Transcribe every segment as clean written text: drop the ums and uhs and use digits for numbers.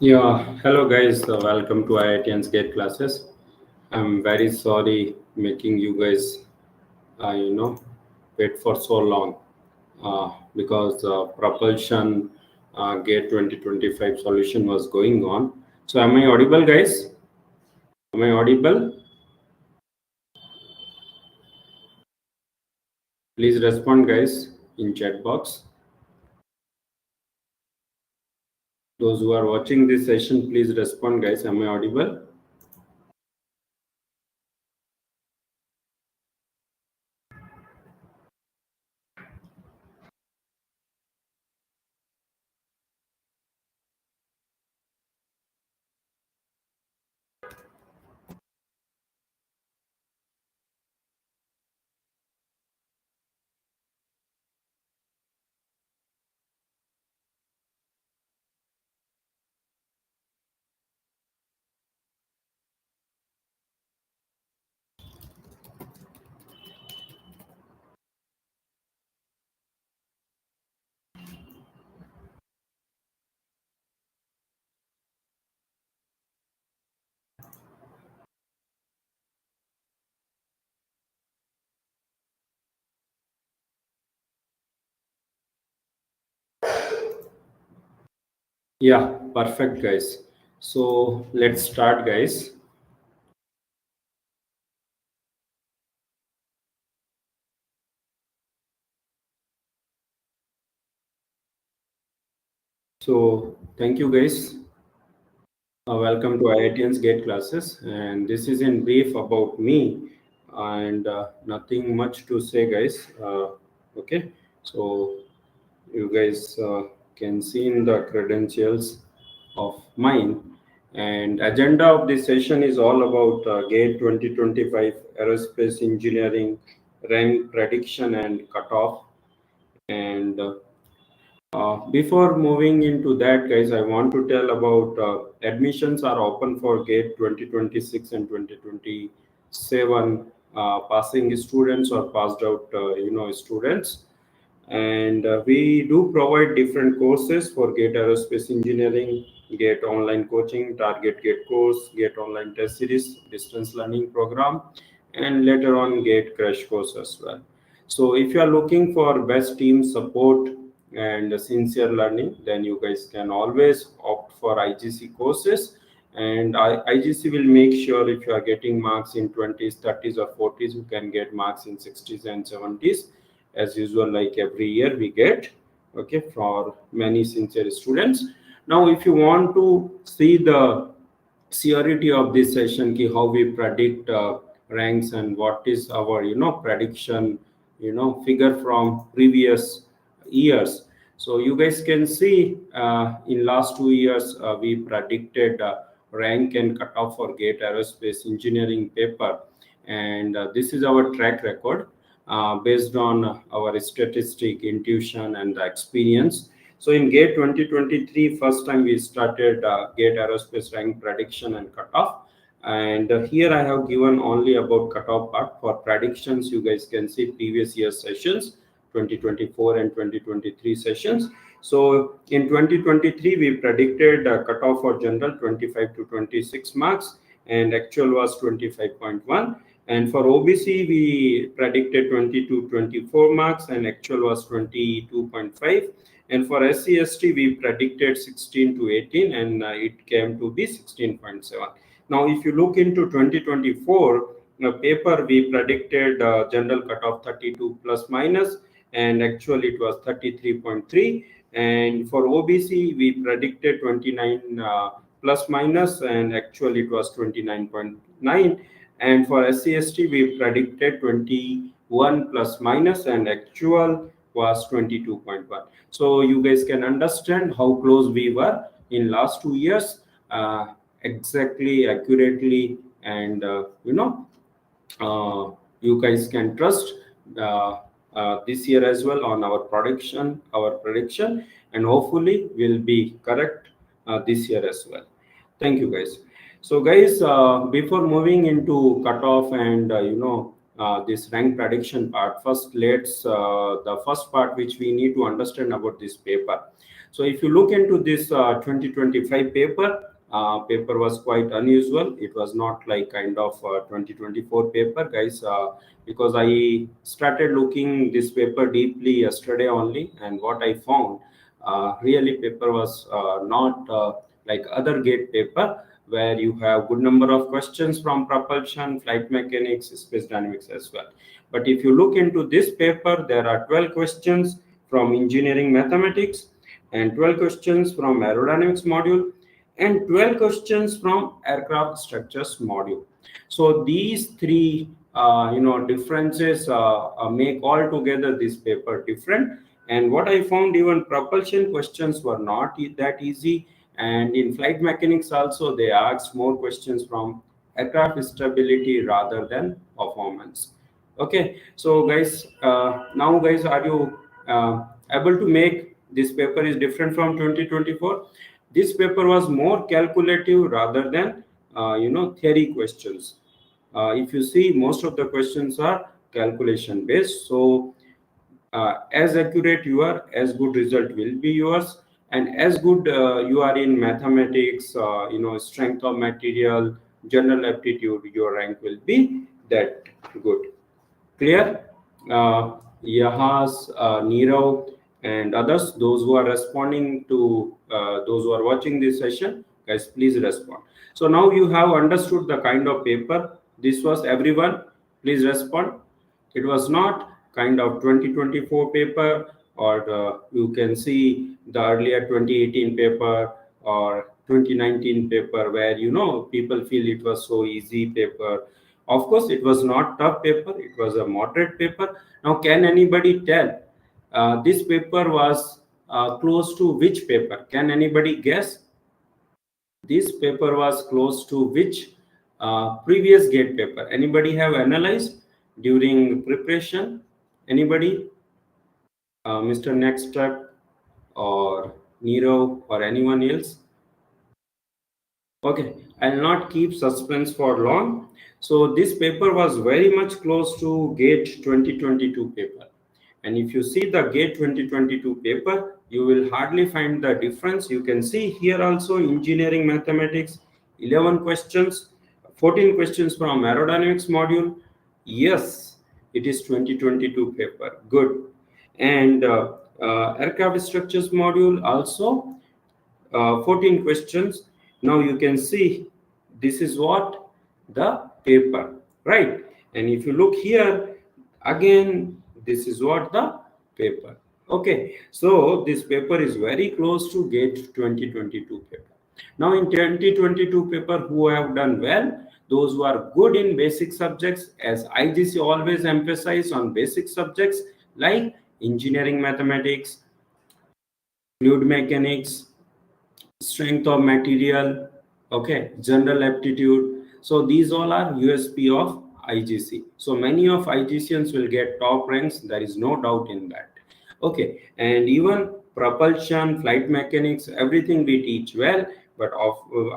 Yeah, hello guys. Welcome to iitiansgateclasses. I'm very sorry making you guys, uh, you know, wait for so long because propulsion gate 2025 solution was going on. So, am I audible, guys? Am I audible? Please respond, guys, in chat box. Those who are watching this session, please respond, guys. Am I audible? Yeah, perfect, guys. So, let's start, guys. So, thank you, guys. Welcome to IIT's Gate classes, and this is in brief about me, and nothing much to say, guys. Okay, so you guys can see in the credentials of mine, and agenda of this session is all about Gate 2025 Aerospace Engineering rank prediction and cutoff, and before moving into that, guys, I want to tell about admissions are open for GATE 2026 and 2027 passing students or passed out, students. And we do provide different courses for GATE Aerospace Engineering, GATE Online Coaching, Target GATE course, GATE Online Test Series, Distance Learning Program, and later on GATE Crash Course as well. So if you are looking for best team support and sincere learning, then you guys can always opt for IGC courses. And IGC will make sure if you are getting marks in 20s, 30s, or 40s, you can get marks in 60s and 70s as usual, like every year we get, okay, for many sincere students. Now, if you want to see the surety of this session, ki how we predict ranks and what is our prediction figure from previous years. So you guys can see in last 2 years we predicted rank and cutoff for GATE Aerospace Engineering paper, and this is our track record based on our statistic, intuition, and the experience. So in GATE 2023, first time we started GATE Aerospace rank prediction and cutoff. And here I have given only about cutoff part. For predictions, you guys can see previous year sessions, 2024 and 2023 sessions. So in 2023, we predicted cutoff for general 25 to 26 marks, and actual was 25.1. And for OBC, we predicted 20 to 24 marks, and actual was 22.5. And for SC/ST, we predicted 16 to 18, and it came to be 16.7. Now, if you look into 2024 paper, we predicted general cutoff 32 plus minus, and actually it was 33.3. And for OBC, we predicted 29 plus minus, and actually it was 29.9. And for SC/ST, we predicted 21 plus minus, and actual was 22.1. So you guys can understand how close we were in last 2 years, exactly, accurately, and you guys can trust this year as well on our prediction, and hopefully will be correct this year as well. Thank you, guys. So, guys, before moving into cutoff and this rank prediction part, first let's the first part which we need to understand about this paper. So if you look into this 2025 paper, paper was quite unusual. It was not like kind of 2024 paper, guys, because I started looking this paper deeply yesterday only, and what I found, really paper was not like other gate paper, where you have good number of questions from propulsion, flight mechanics, space dynamics as well. But if you look into this paper, there are 12 questions from engineering mathematics, and 12 questions from aerodynamics module, and 12 questions from aircraft structures module. So these three differences make altogether this paper different. And what I found, even propulsion questions were not that easy, and in flight mechanics also they asked more questions from aircraft stability rather than performance. Okay, so guys, now guys, are you able to make this paper is different from 2024? This paper was more calculative rather than theory questions. If you see, most of the questions are calculation based. So as accurate you are, as good result will be yours, and as good you are in mathematics, strength of material, general aptitude, your rank will be that good. Clear? Yahas, Nirav, and others, those who are responding to, those who are watching this session, guys, please respond. So now you have understood the kind of paper. This was everyone. Please respond. It was not kind of 2024 paper, or you can see the earlier 2018 paper or 2019 paper, where people feel it was so easy paper. Of course, it was not tough paper. It was a moderate paper. Now, can anybody tell this paper was close to which paper? Can anybody guess? This paper was close to which previous gate paper? Anybody have analyzed during preparation? Anybody? Mr. Next Step or Nero or anyone else? Okay, I'll not keep suspense for long. So this paper was very much close to GATE 2022 paper. And if you see the GATE 2022 paper, you will hardly find the difference. You can see here also engineering mathematics, 11 questions, 14 questions from aerodynamics module. Yes, it is 2022 paper. Good. And aircraft structures module also 14 questions. Now you can see this is what the paper, right? And if you look here again, this is what the paper. Okay, so this paper is very close to GATE 2022 paper. Now in 2022 paper, who have done well, those who are good in basic subjects, as IGC always emphasize on basic subjects like engineering mathematics, fluid mechanics, strength of material, okay, general aptitude. So these all are USP of IGC. So many of IGCians will get top ranks, there is no doubt in that. Okay, and even propulsion, flight mechanics, everything we teach well, but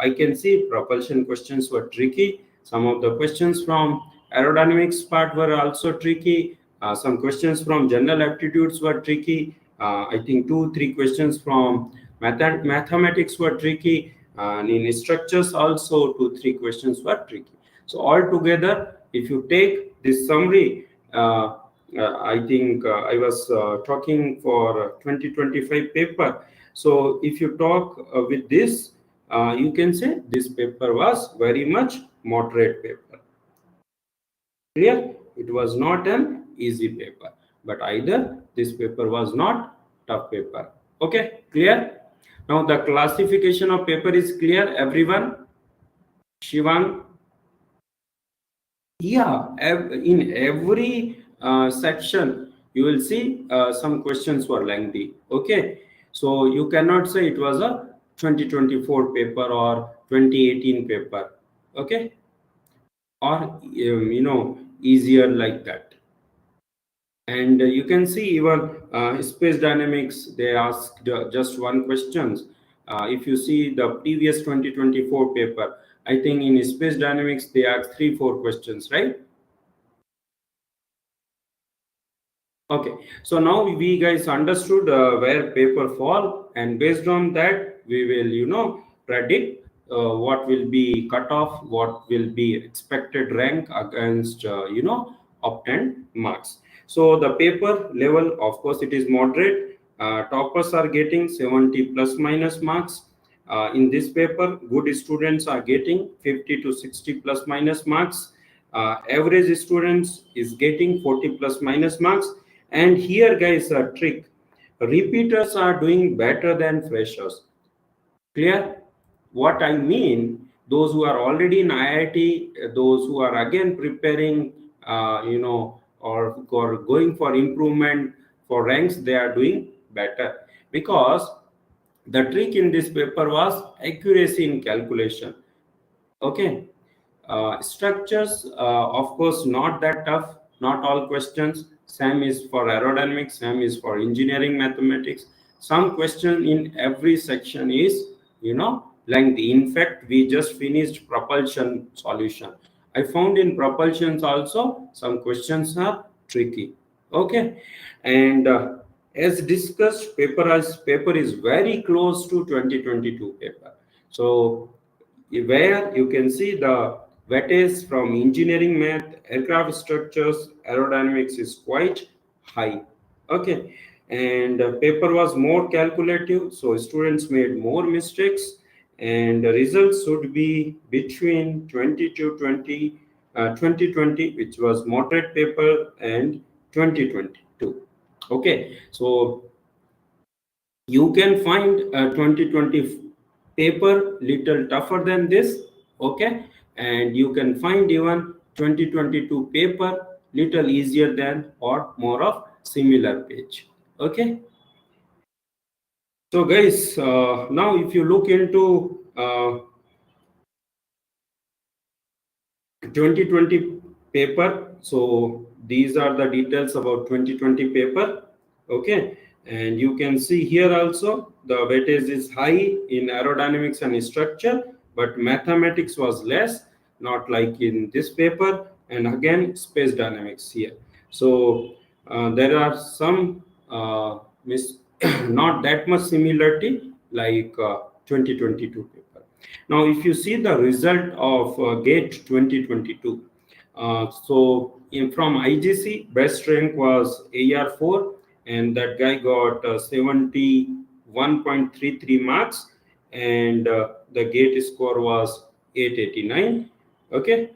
I can see propulsion questions were tricky. Some of the questions from aerodynamics part were also tricky. Some questions from general aptitudes were tricky. I think 2-3 questions from mathematics were tricky, and in structures also 2-3 questions were tricky. So altogether, if you take this summary, I think I was talking for 2025 paper. So if you talk with this, you can say this paper was very much moderate paper. Clear? It was not an easy paper, but either this paper was not tough paper. Okay, clear? Now the classification of paper is clear, everyone? Shivang? Yeah, in every section, you will see some questions were lengthy. Okay, so you cannot say it was a 2024 paper or 2018 paper. Okay, or easier like that. And you can see even space dynamics, they asked just one questions. If you see the previous 2024 paper, I think in space dynamics they asked 3-4 questions, right? Okay, so now we guys understood where paper fall, and based on that, we will, predict what will be cut off, what will be expected rank against, obtained marks. So the paper level, of course, it is moderate. Toppers are getting 70 plus minus marks. In this paper, good students are getting 50 to 60 plus minus marks. Average students is getting 40 plus minus marks. And here, guys, a trick: repeaters are doing better than freshers. Clear? What I mean, those who are already in IIT, those who are again preparing, or going for improvement for ranks, they are doing better, because the trick in this paper was accuracy in calculation. Okay. Structures, of course, not that tough. Not all questions. Same is for aerodynamics. Same is for engineering mathematics. Some question in every section is, lengthy. In fact, we just finished propulsion solution. I found in propulsions also some questions are tricky. Okay, and as discussed, paper is very close to 2022 paper. So where you can see the weightage from engineering math, aircraft structures, aerodynamics is quite high. Okay, and paper was more calculative, so students made more mistakes, and the results should be between 20 to 20, 2020, which was moderate paper, and 2022. Okay, so you can find a 2020 paper little tougher than this. Okay, and you can find even 2022 paper little easier than or more of similar page. Okay, so guys, now if you look into 2020 paper, so these are the details about 2020 paper. Okay, and you can see here also the weightage is high in aerodynamics and structure, but mathematics was less, not like in this paper, and again space dynamics here. So there are some not that much similarity like 2022 paper. Now, if you see the result of GATE 2022, from IGC, best rank was AR4, and that guy got 71.33 marks, and the GATE score was 889. Okay,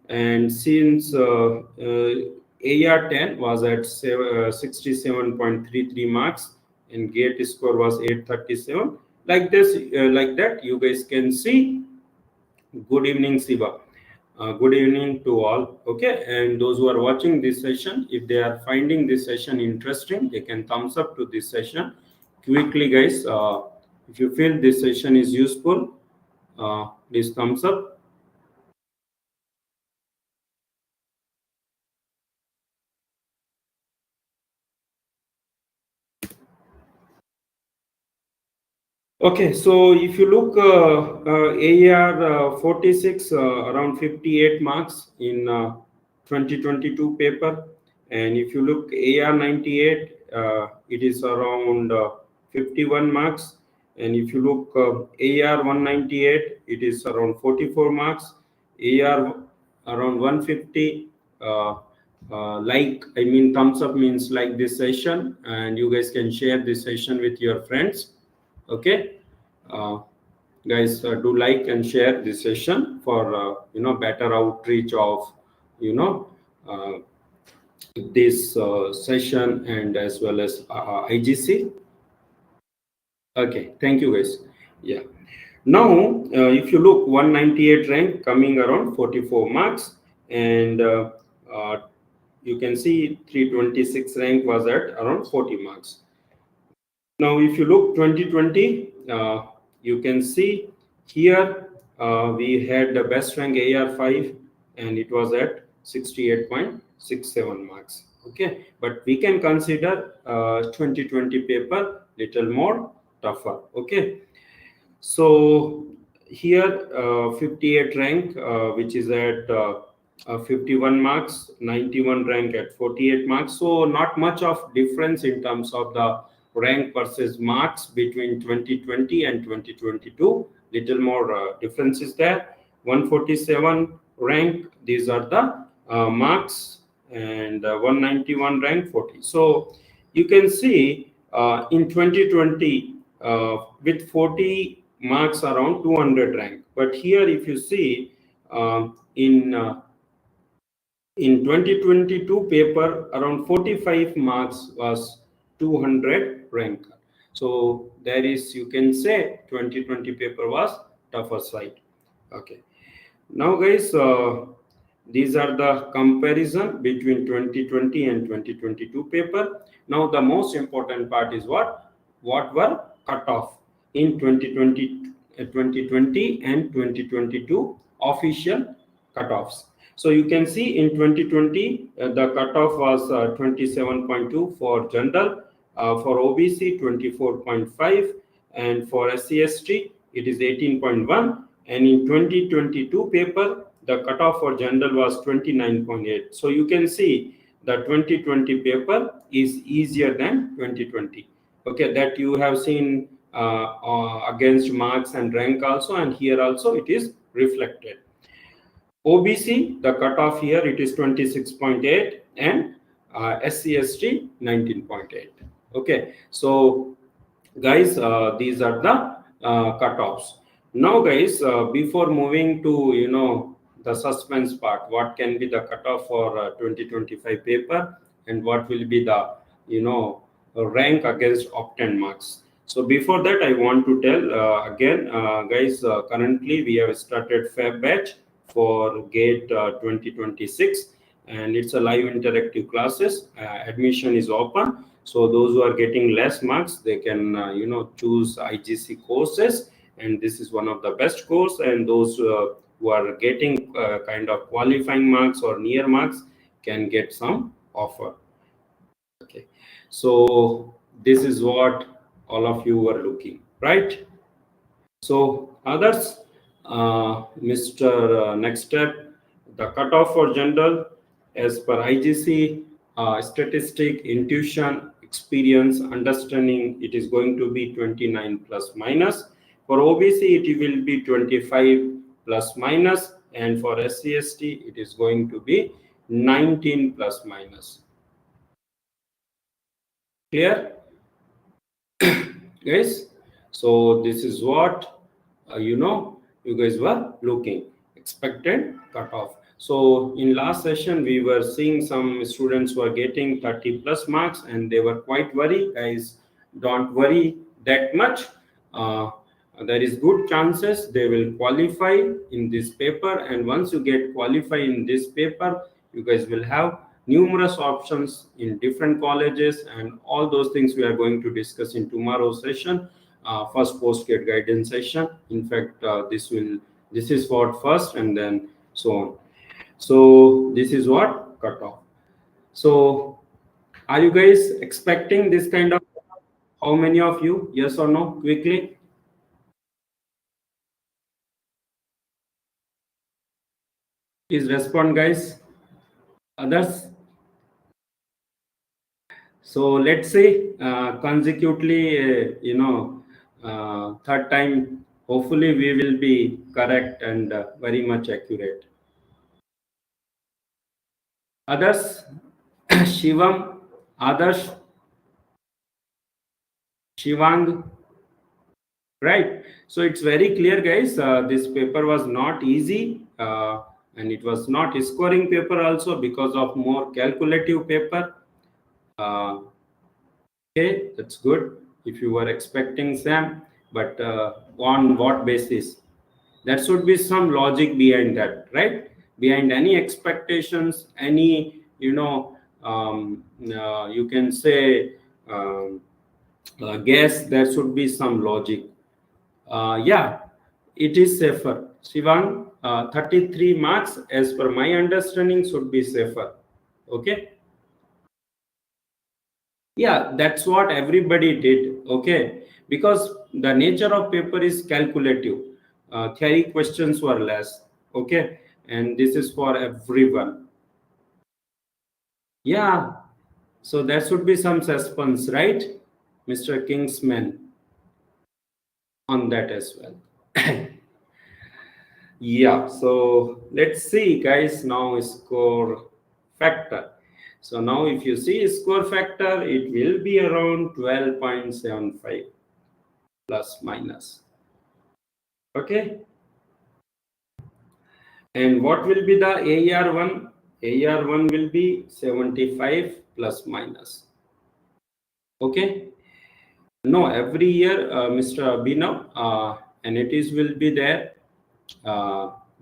and since AR10 was at 67.33 marks, and GATE score was 837. Like this, like that, you guys can see. Good evening, Siva. Good evening to all. Okay, and those who are watching this session, if they are finding this session interesting, they can thumbs up to this session quickly, guys. If you feel this session is useful, please thumbs up. Okay, so if you look, AR 46, around 58 marks in 2022 paper, and if you look AR 98, it is around 51 marks, and if you look AR 198, it is around 44 marks, AR around 150. I mean, thumbs up means like this session, and you guys can share this session with your friends. Okay, uh, guys, do like and share this session for better outreach of you know uh, this session, and as well as IGC. Okay, thank you, guys. Yeah, now if you look, 198 rank coming around 44 marks, and uh, you can see 326 rank was at around 40 marks. Now, if you look 2020, you can see here we had the best rank AR5, and it was at 68.67 marks. Okay, but we can consider 2020 paper little more tougher. Okay, so here 58 rank, which is at 51 marks, 91 rank at 48 marks. So not much of difference in terms of the rank versus marks between 2020 and 2022. Little more difference is there. 147 rank, these are the marks, and 191 rank 40. So you can see in 2020 with 40 marks around 200 rank. But here if you see in 2022 paper, around 45 marks was 200 rank. So there is, you can say 2020 paper was tougher side. Okay. Now guys, these are the comparison between 2020 and 2022 paper. Now the most important part is what were cutoff in 2020 and 2022 official cutoffs. So you can see in 2020 the cutoff was 27.2 for general, for OBC 24.5, and for SC/ST it is 18.1, and in 2022 paper the cutoff for general was 29.8. So you can see the 2020 paper is easier than 2020. Okay, that you have seen against marks and rank also, and here also it is reflected. OBC, the cutoff here, it is 26.8, and SC/ST 19.8. Okay, so guys, these are the cutoffs. Now guys, before moving to the suspense part, what can be the cutoff for 2025 paper, and what will be the rank against obtained marks. So before that, I want to tell again, guys, currently we have started Feb batch for GATE 2026, and it's a live interactive classes. Admission is open, so those who are getting less marks, they can choose IGC courses, and this is one of the best course. And those who are getting kind of qualifying marks or near marks can get some offer. Okay, so this is what all of you were looking, right? So others, Mr. Next step, the cutoff for general as per IGC, statistic, intuition, experience, understanding, it is going to be 29 plus minus. For OBC, it will be 25 plus minus, and for SC/ST, it is going to be 19 plus minus. Clear, guys? So this is what you guys were looking, expected cutoff. So in last session we were seeing some students who are getting 30 plus marks, and they were quite worried. Guys, don't worry that much. There is good chances they will qualify in this paper, and once you get qualified in this paper, you guys will have numerous options in different colleges, and all those things we are going to discuss in tomorrow's session, first post-grad guidance session. In fact, this is for first, and then so on. So this is what cutoff. So are you guys expecting this kind of? How many of you? Yes or no? Quickly. Please respond, guys. Others. So let's say consecutively, third time, hopefully we will be correct and very much accurate. Others, Shivam, Adarsh, Shivang, right? So it's very clear, guys. This paper was not easy, and it was not a scoring paper also, because of more calculative paper. Okay, that's good. If you were expecting Sam, but on what basis? There should be some logic behind that, right? Behind any expectations, any you can say guess, there should be some logic. Yeah, it is safer. Shivang, 33 marks as per my understanding should be safer. Okay. Yeah, that's what everybody did. Okay, because the nature of paper is calculative. Theory questions were less. Okay, and this is for everyone. Yeah, so there should be some suspense, right, Mr. Kingsman, on that as well. Yeah, so let's see, guys, now score factor. So now if you see score factor, it will be around 12.75 plus minus. Okay. And what will be the AR1? AR1 will be 75 plus minus. Okay. No, every year, Mr. Abhinav, entities will be there.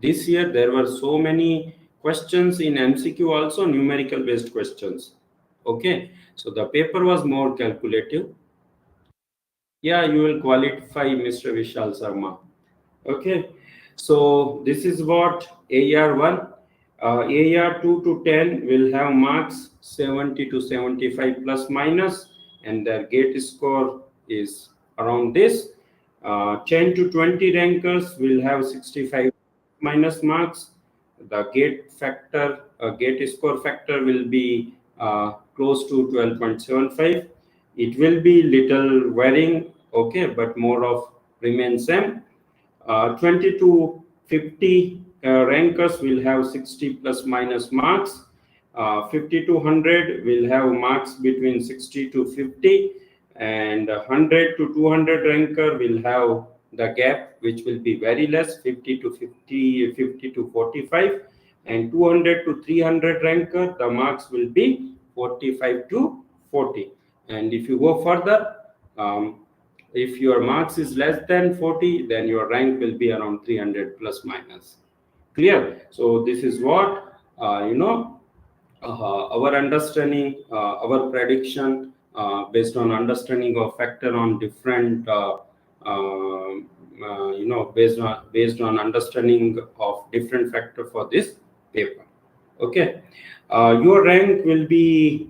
This year, there were so many questions in MCQ, also numerical based questions. Okay. So the paper was more calculative. Yeah, you will qualify, Mr. Vishal Sharma. Okay, so this is what AR1. AR2 to 10 will have marks 70 to 75 plus minus, and their gate score is around this. 10 to 20 rankers will have 65 minus marks. The gate score factor will be close to 12.75. It will be little varying, okay, but more of remain same. 20 to 50 rankers will have 60 plus minus marks. 50 to 100 will have marks between 60 to 50, and 100 to 200 ranker will have the gap, which will be very less, 50 to 50, 50 to 45, and 200 to 300 ranker, the marks will be 45 to 40. And if you go further, if your marks is less than 40, then your rank will be around 300 plus minus. Clear? So this is what our understanding, our prediction based on understanding of factor on different based on understanding of different factor for this paper. Okay, your rank will be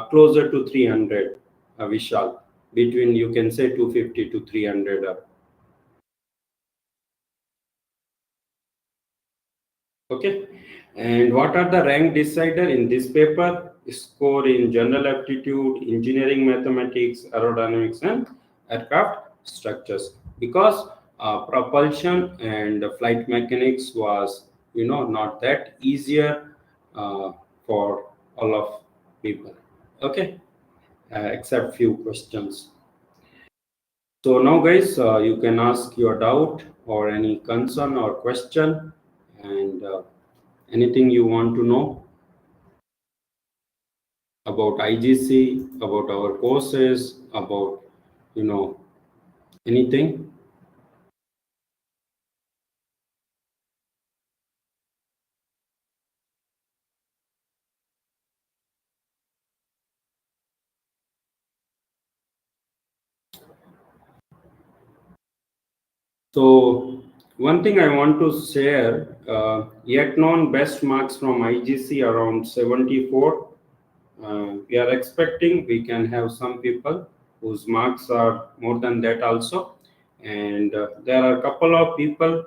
closer to 300, Vishal, between, you can say, 250 to 300. Okay, and what are the rank decider in this paper? Score in general aptitude, engineering mathematics, aerodynamics, and aircraft structures. Because propulsion and flight mechanics was, not that easier for all of people. Okay, except few questions. So now, guys, you can ask your doubt or any concern or question, and anything you want to know about IGC, about our courses, about, anything. So one thing I want to share, yet known best marks from IGC around 74. We are expecting we can have some people whose marks are more than that also, and there are a couple of people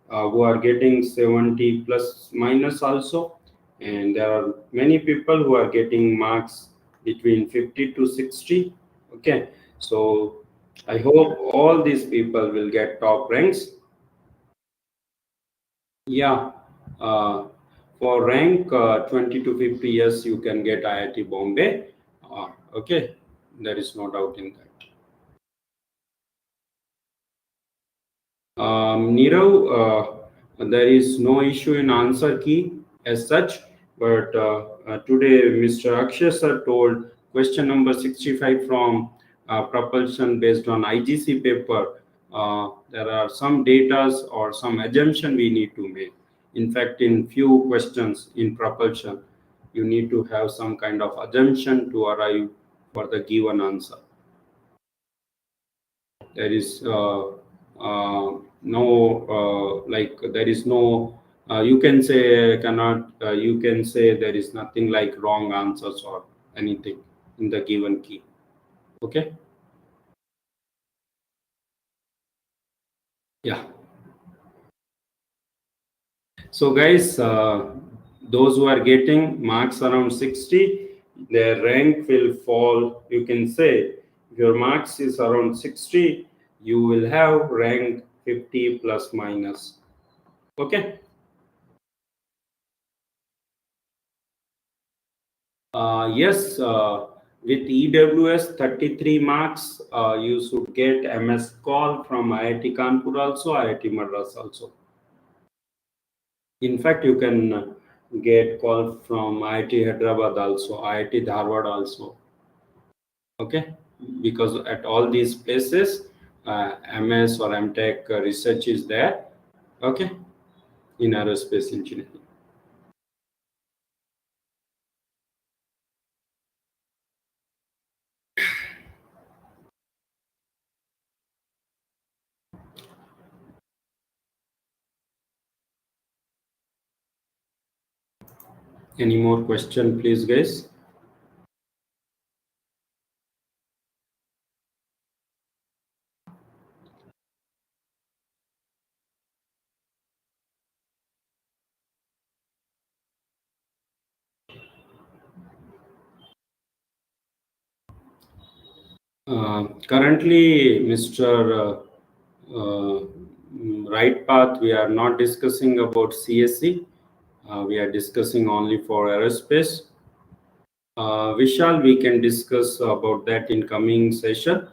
who are getting 70 plus minus also, and there are many people who are getting marks between 50 to 60. Okay, so I hope all these people will get top ranks. Yeah, uh, for rank 20 to 50 years, you can get IIT Bombay. Okay, there is no doubt in that. Nirav, there is no issue in answer key as such, but today Mr. Akshay sir told question number 65 from propulsion based on IGC paper. There are some datas or some assumption we need to make. In fact, in few questions in propulsion, you need to have some kind of assumption to arrive for the given answer. There is no like there is no you can say cannot you can say there is nothing like wrong answers or anything in the given key. Okay, yeah. So guys, those who are getting marks around 60, their rank will fall. You can say if your marks is around 60, you will have rank 50 plus minus. Okay. Yes, with EWS 33 marks, you should get MS call from IIT Kanpur also, IIT Madras also. In fact, you can get call from IIT Hyderabad also, IIT Dharwad also. Okay, because at all these places, MS or MTech research is there. Okay, in aerospace engineering. Any more question, please, guys? Currently, Mr. Right Path, we are not discussing about CSC. We are discussing only for aerospace. Vishal, we can discuss about that in coming session.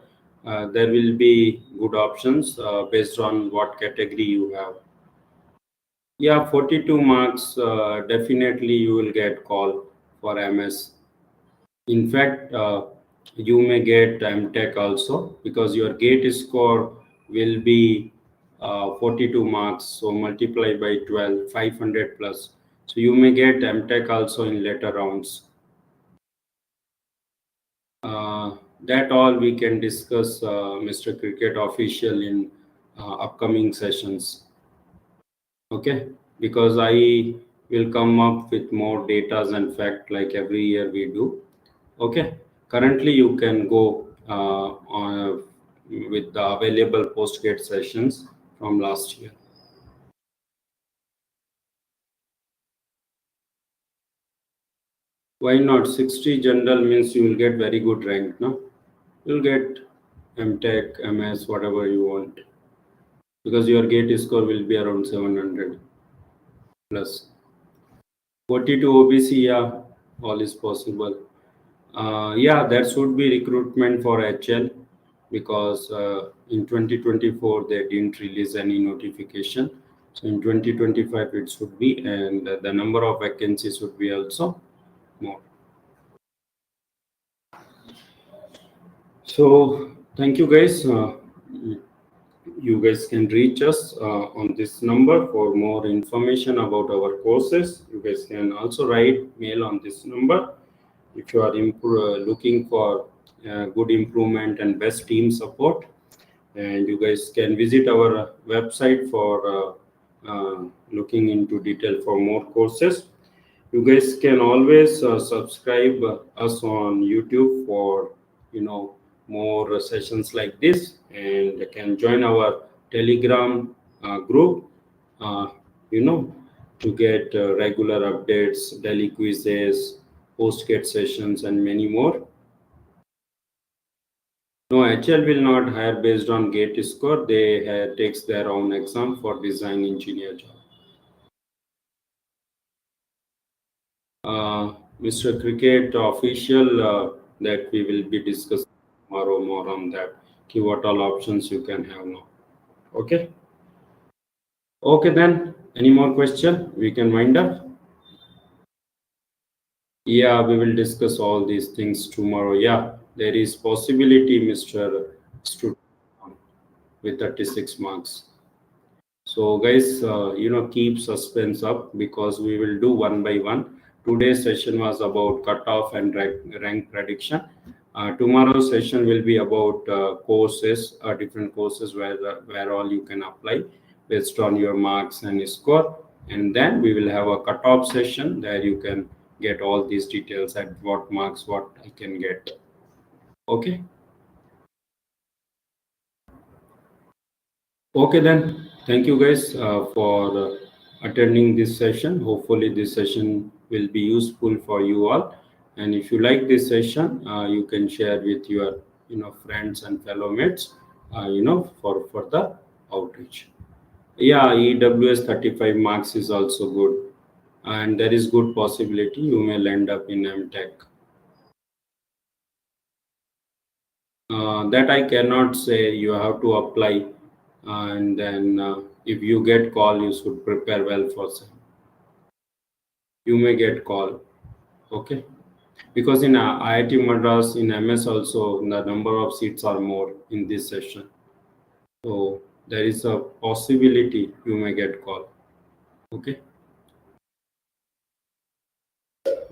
There will be good options based on what category you have. Yeah, 42 marks, definitely you will get call for MS. In fact, you may get MTech also because your gate score will be 42 marks. So multiply by 12, 500 plus. So you may get MTech also in later rounds. That all we can discuss, Mr. Cricket official, in upcoming sessions. Okay, because I will come up with more data and fact like every year we do. Okay, currently you can go with the available postgate sessions from last year. Why not? 60 general means you will get very good rank, no? You'll get MTech, MS, whatever you want, because your gate score will be around 700 plus. 42 OBC, yeah, all is possible. Yeah, there should be recruitment for HL because in 2024 they didn't release any notification. So in 2025 it should be, and the number of vacancies should be also more. So thank you guys. You guys can reach us on this number for more information about our courses. You guys can also write mail on this number if you are looking for good improvement and best team support. And you guys can visit our website for looking into detail for more courses. You guys can always subscribe us on YouTube for more sessions like this, and can join our Telegram group. Uh, you know to get regular updates, daily quizzes, post-gate sessions, and many more. No, HL will not hire based on gate score. They takes their own exam for design engineer job. Mr. Cricket official, that we will be discussing tomorrow more on that. Okay, what all options you can have now. Okay. Okay then. Any more question? We can wind up. Yeah, we will discuss all these things tomorrow. Yeah, there is possibility, Mr. Student, with 36 marks. So guys, keep suspense up because we will do one by one. Today's session was about cutoff and rank prediction. Tomorrow's session will be about courses, different courses where all you can apply based on your marks and score. And then we will have a cutoff session there you can get all these details at what marks, what I can get. Okay. Okay then. Thank you guys for attending this session. Hopefully, this session will be useful for you all. And if you like this session, you can share with your friends and fellow mates. For the outreach. Yeah, EWS 35 marks is also good, and there is good possibility you may land up in MTech. That I cannot say. You have to apply, and then if you get call, you should prepare well for some. You may get call, okay? Because in IIT Madras, in MS also, the number of seats are more in this session. So there is a possibility you may get call. Okay.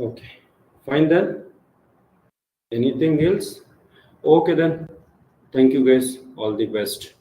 Okay. Fine then. Anything else? Okay then. Thank you guys. All the best.